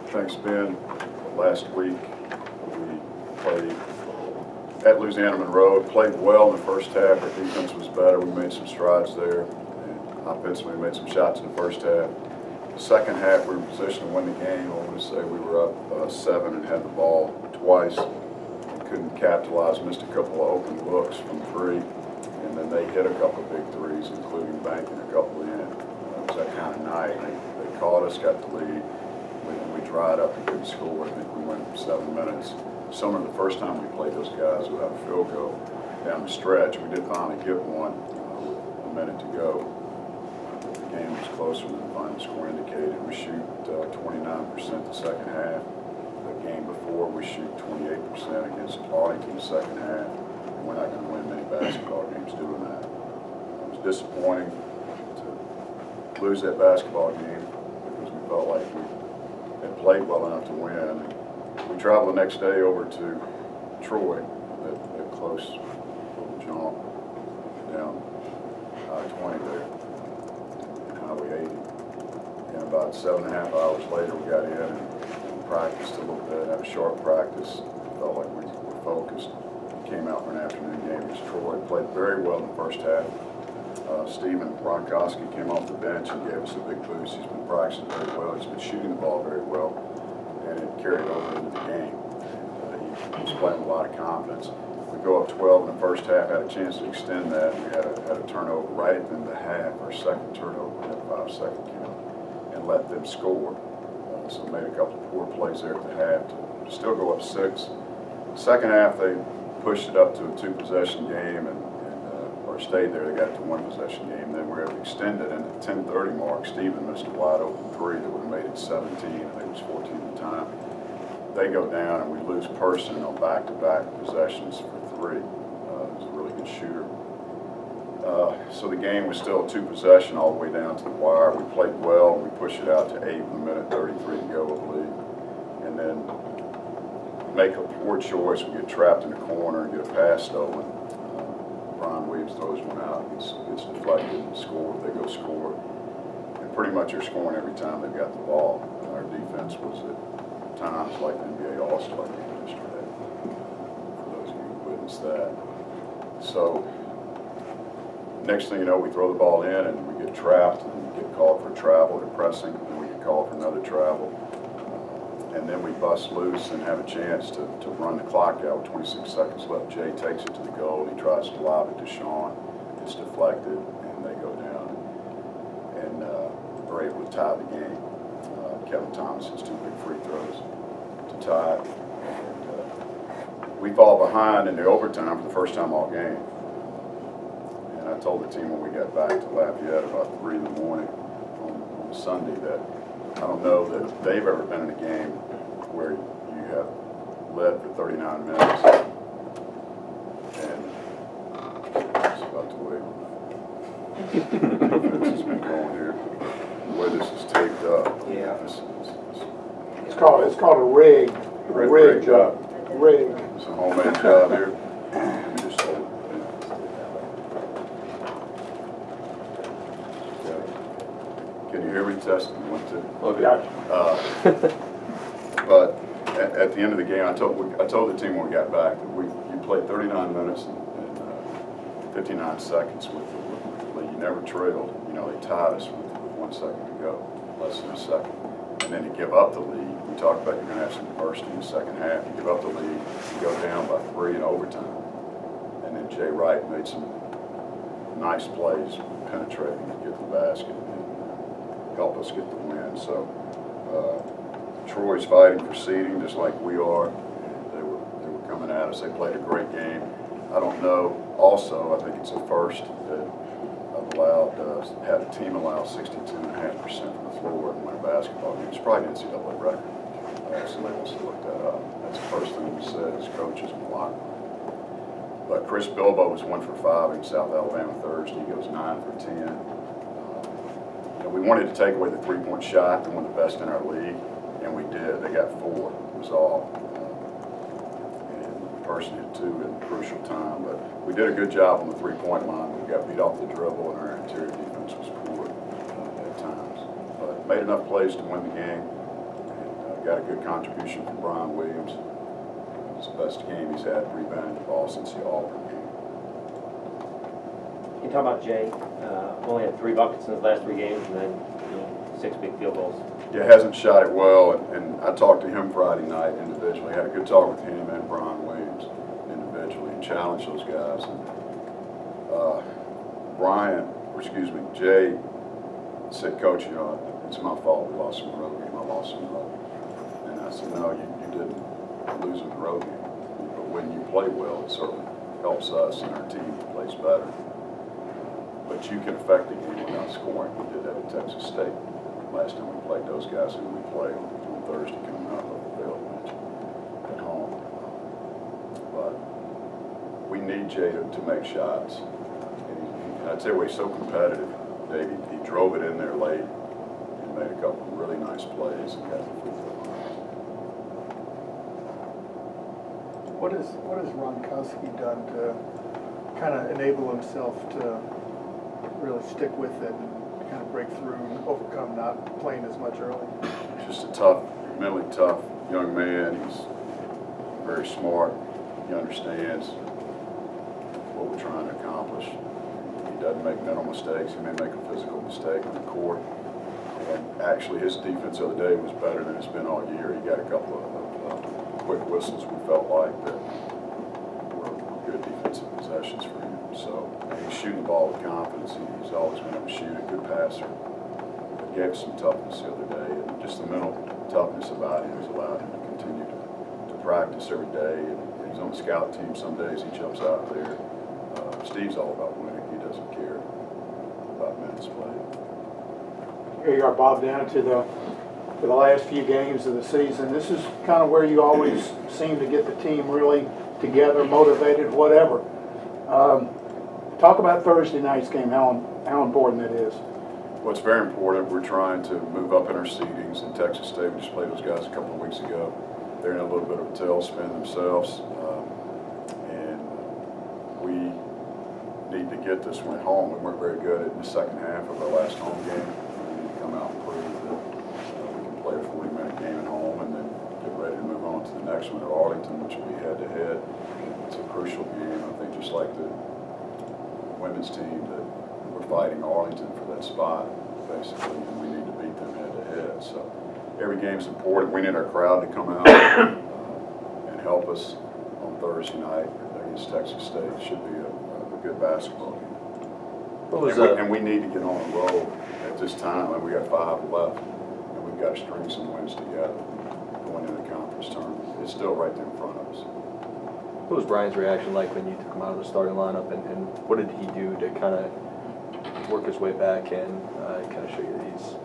Thanks, Ben. Last week we played at Louisiana Monroe, played well in the first half. Our defense was better. We made some strides there. And offensively, we made some shots in the first half. The second half, we were in position to win the game. I want to say we were up 7 and had the ball twice. We couldn't capitalize, missed a couple of open looks from 3. And then they hit a couple of big threes, including banking a couple in. It was that kind of night. They caught us, got the lead. We dried up and couldn't score. I think we went 7 minutes. Similar to the first time we played those guys without a field goal down the stretch. We did finally get one with a minute to go. The game was closer than the final score indicated. We shoot 29% the second half. The game before, we shoot 28% against Arlington the second half. And we're not going to win many basketball games doing that. It was disappointing to lose that basketball game because we felt like we had played well enough to win. We traveled the next day over to Troy, that close little jaunt down I-20 there, and Highway 80. And about 7.5 hours later, we got in and practiced a little bit, had a short practice. Felt like we were focused. We came out for an afternoon game against Troy, played very well in the first half. Stephen Bronkowski came off the bench and gave us a big boost. He's been practicing very well. He's been shooting the ball very well, and it carried over into the game. He was playing with a lot of confidence. We go up 12 in the first half, had a chance to extend that. We had a turnover right in the half, our second turnover, we had a 5-second count, and let them score. So we made a couple of poor plays there at the half to still go up 6. Second half, they pushed it up to a 2-possession game and stayed there. They got to 1-possession game. Then we were able to extend it, and at the 10:30 mark, Stephen missed a wide open 3 that would have made it 17. I think it was 14 at the time. They go down, and we lose Person on back-to-back possessions for 3. He was a really good shooter. So the game was still a 2-possession all the way down to the wire. We played well, and we pushed it out to 8 with a minute 33 to go, I believe. And then make a poor choice. We get trapped in the corner and get a pass stolen. Brian Williams throws one out, gets deflected and scored. They go score. And pretty much they're scoring every time they've got the ball. And our defense was at times like the NBA All-Star game yesterday, for those of you who witnessed that. So next thing you know, we throw the ball in and we get trapped and we get called for travel. They're pressing, and we get called for another travel. And then we bust loose and have a chance to run the clock out with 26 seconds left. Jay takes it to the goal. He tries to lob it to Sean. It's deflected, and they go down and are able to tie the game. Kevin Thomas hits 2 big free throws to tie it. And, we fall behind in the overtime for the first time all game. And I told the team when we got back to Lafayette about 3 in the morning on Sunday that I don't know that they've ever been in a game where you have led for 39 minutes and it's about to wait. Defense has been going here. The way this is taped up. Yeah. It's called a rig. Rig job. Rig. It's a homemade job here. Let me just hold it. Can you hear me? Testing 1, 2. Okay. But at the end of the game, I told the team when we got back that you played 39 minutes and 59 seconds with the lead. You never trailed. You know, they tied us with 1 second to go, less than a second. And then to give up the lead, we talked about you're going to have some adversity in the second half. You give up the lead, you go down by 3 in overtime. And then Jay Wright made some nice plays penetrating to get the basket and help us get the win. So Troy's fighting for seeding just like we are. They were coming at us. They played a great game. I don't know. Also, I think it's a first that I've had a team allow 62.5% from the floor and win a basketball game. It's probably an NCAA record. Somebody wants to look that up. That's the first thing we said as coaches and block. But Chris Bilbo was 1 for 5 in South Alabama Thursday. He goes 9 for 10. We wanted to take away the 3-point shot. They're one of the best in our league, and we did. They got 4. It was all. And Person hit 2 at a crucial time, but we did a good job on the 3-point line. We got beat off the dribble, and our interior defense was poor at times. But made enough plays to win the game, and got a good contribution from Brian Williams. It's the best game he's had rebounding the ball since the Auburn game. You talk about Jay, only had 3 buckets in his last 3 games, and then 6 big field goals. Yeah, hasn't shot it well, and I talked to him Friday night individually. Had a good talk with him and Brian Williams individually and challenged those guys. And, Jay said, Coach, it's my fault we lost in the road game. I lost in the road. And I said, no, you didn't lose in the road game. But when you play well, it certainly helps us and our team plays better. But you can affect the game without scoring. We did that at Texas State. Last time we played those guys who we play on Thursday coming out of the field match at home. But we need Jay to make shots. And I'd say he's so competitive. Dave, he drove it in there late and made a couple of really nice plays and got the free throw line. What has Gronkowski done to kind of enable himself to really stick with it and kind of break through and overcome not playing as much early? Just a tough, mentally tough young man. He's very smart. He understands what we're trying to accomplish. He doesn't make mental mistakes. He may make a physical mistake on the court. And actually, his defense the other day was better than it's been all year. He got a couple of quick whistles we felt like that were good defensive possessions for him. So he's shooting the ball with confidence. He's always been able to shoot, a good passer. But gave us some toughness the other day. And just the mental toughness about him has allowed him to continue to practice every day. And he's on the scout team some days. He jumps out there. Steve's all about winning. He doesn't care about minutes played. Here you are, Bob, down to the last few games of the season. This is kind of where you always seem to get the team really together, motivated, whatever. Talk about Thursday night's game, how important it is. Well, it's very important. We're trying to move up in our seedings. In Texas State, we just played those guys a couple of weeks ago. They're in a little bit of a tailspin themselves. And we need to get this win home. We weren't very good in the second half of our last home game. We need to come out and prove that we can play a 40-minute game at home and then get ready to move on to the next one at Arlington, which will be head-to-head. It's a crucial game. I think just like the women's team, that we're fighting Arlington for that spot, basically, and we need to beat them head-to-head. So every game's important. We need our crowd to come out and help us on Thursday night against Texas State. It should be a good basketball game. And we need to get on a roll at this time. We got 5 left, and we've got to string some wins together going into the conference tournament. It's still right there in front of us. What was Brian's reaction like when you took him out of the starting lineup, and what did he do to kind of work his way back and kind of show you that he's...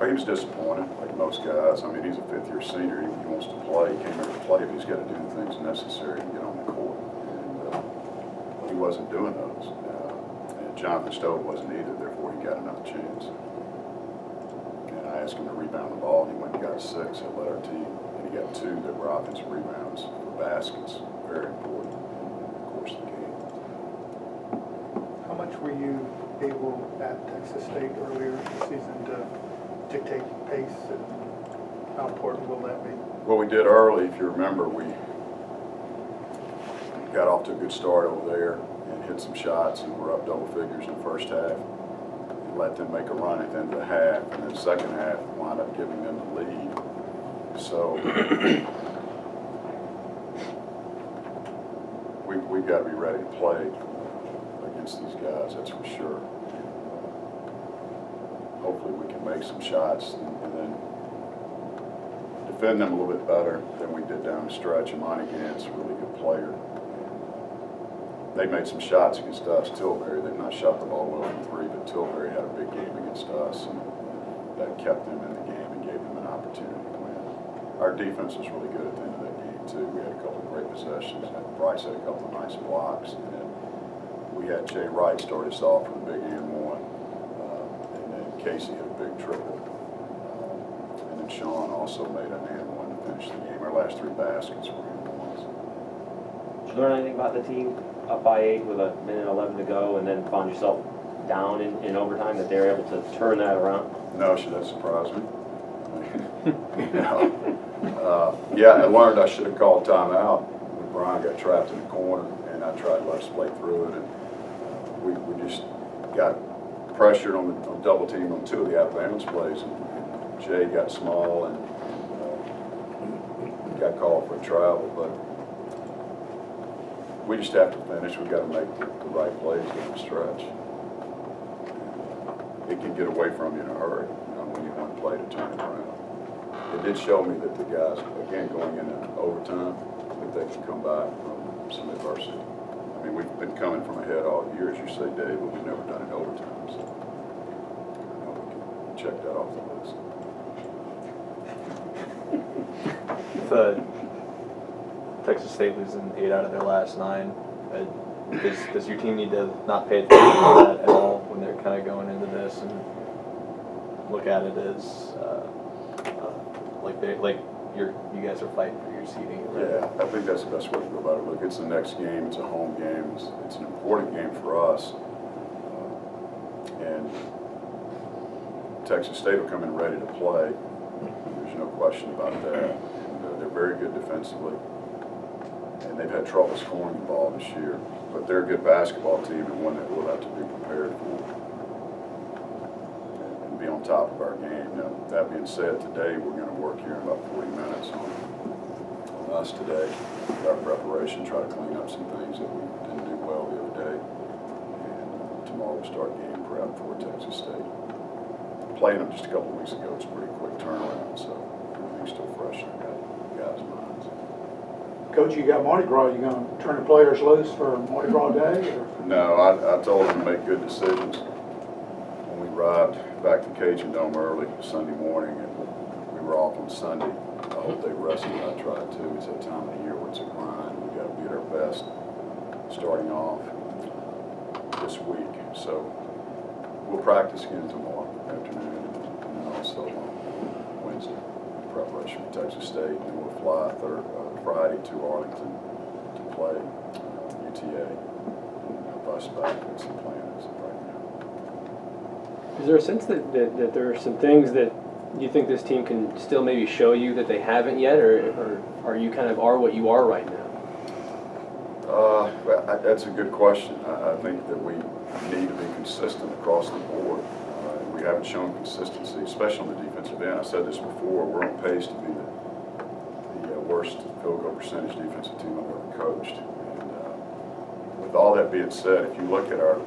He was disappointed, like most guys. I mean, he's a 5th-year senior. He wants to play. He came here to play, but he's got to do the things necessary to get on the court. And he wasn't doing those. And Jonathan Stowe wasn't either, therefore he got another chance. And I asked him to rebound the ball, and he went and got 6 and led our team. And he got 2 that were offensive rebounds for baskets. Very important in the course of the game. How much were you able at Texas State earlier in the season to dictate pace, and how important will that be? What we did early, if you remember, we got off to a good start over there and hit some shots, and we're up double figures in the first half. And let them make a run at the end of the half, and then the second half wound up giving them the lead. So we've got to be ready to play against these guys, that's for sure. Hopefully we can make some shots and then defend them a little bit better than we did down the stretch. And Mardi Gras, a really good player. They made some shots against us. Tilbury, they've not shot the ball well from 3, but Tilbury had a big game against us, and that kept them in the game and gave them an opportunity to win. Our defense was really good at the end of that game, too. We had a couple of great possessions, and Bryce had a couple of nice blocks, and then we had Jay Wright start us off with a big and-1. Casey had a big triple. And then Sean also made an and-1 to finish the game. Our last 3 baskets were and-1s. Did you learn anything about the team up by 8 with 1:11 to go, and then found yourself down in overtime, that they're able to turn that around? No, should that surprise me? You know? Yeah, I learned I should have called timeout when Brian got trapped in the corner, and I tried to let us play through it, and we just got pressured on double team on 2 of the out of bounds plays, and Jay got small and got called for a travel, but we just have to finish. We've got to make the right plays down the stretch. It can get away from you in a hurry, you know, when you want to play to turn it around. It did show me that the guys, again, going into overtime, that they can come back from some adversity. I mean, we've been coming from ahead all year, as you say, Dave, but we've never done it in overtime, so you know, we can check that off the list. Texas State losing 8 out of their last 9. Does your team need to not pay attention to that at all when they're kind of going into this and look at it as like you guys are fighting for your seeding? Right? Yeah, I think that's the best way to go about it. Look, it's the next game. It's a home game. It's an important game for us. And Texas State will come in ready to play. There's no question about that. And they're very good defensively. And they've had trouble scoring the ball this year. But they're a good basketball team and one that we'll have to be prepared for and be on top of our game. Now, that being said, today we're going to work here in about 40 minutes on us today. Our preparation, try to clean up some things that we didn't do well the other day. And tomorrow we'll start game prep for Texas State. Playing them just a couple of weeks ago, it's a pretty quick turnaround, so everything's still fresh in the guys' minds. Coach, you got Mardi Gras. You going to turn the players loose for Mardi Gras Day? Or? No, I told them to make good decisions. When we arrived back to Cajun Dome early Sunday morning, and we were off on Sunday, I hope they rested. I tried to. It's that time of the year where it's a grind. We got to be at our best starting off this week. So we'll practice again tomorrow afternoon, and then also on Wednesday in preparation for Texas State. And then we'll fly Friday to Arlington to play UTA. And bus back. That's the plan as of right now. Is there a sense that there are some things that you think this team can still maybe show you that they haven't yet, or are you kind of what you are right now? That's a good question. I think that we need to be consistent across the board. We haven't shown consistency, especially on the defensive end. I said this before, we're on pace to be the worst field goal percentage defensive team I've ever coached. And with all that being said, if you look at our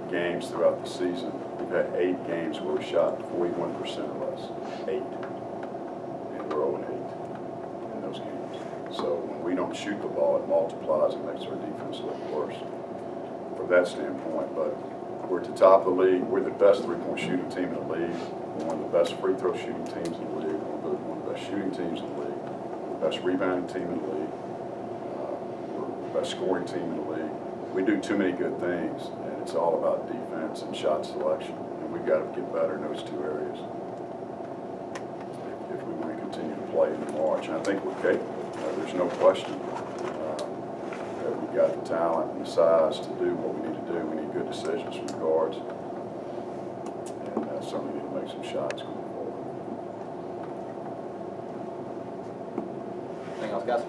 games throughout the season, we've had 8 games where we shot 41% or less. 8. And we're 0-8 in those games. So when we don't shoot the ball, it multiplies and makes our defense look worse from that standpoint. But we're at the top of the league. We're the best three-point shooting team in the league. We're one of the best free throw shooting teams in the league. We're one of the best shooting teams in the league. Best rebounding team in the league. We're the best scoring team in the league. We do too many good things, and it's all about defense and shot selection. And we've got to get better in those 2 areas if we want to continue to play in March. And I think we're capable. There's no question that we've got the talent and the size to do what we need to do. We need good decisions from the guards, and certainly need to make some shots going forward. Anything else, guys?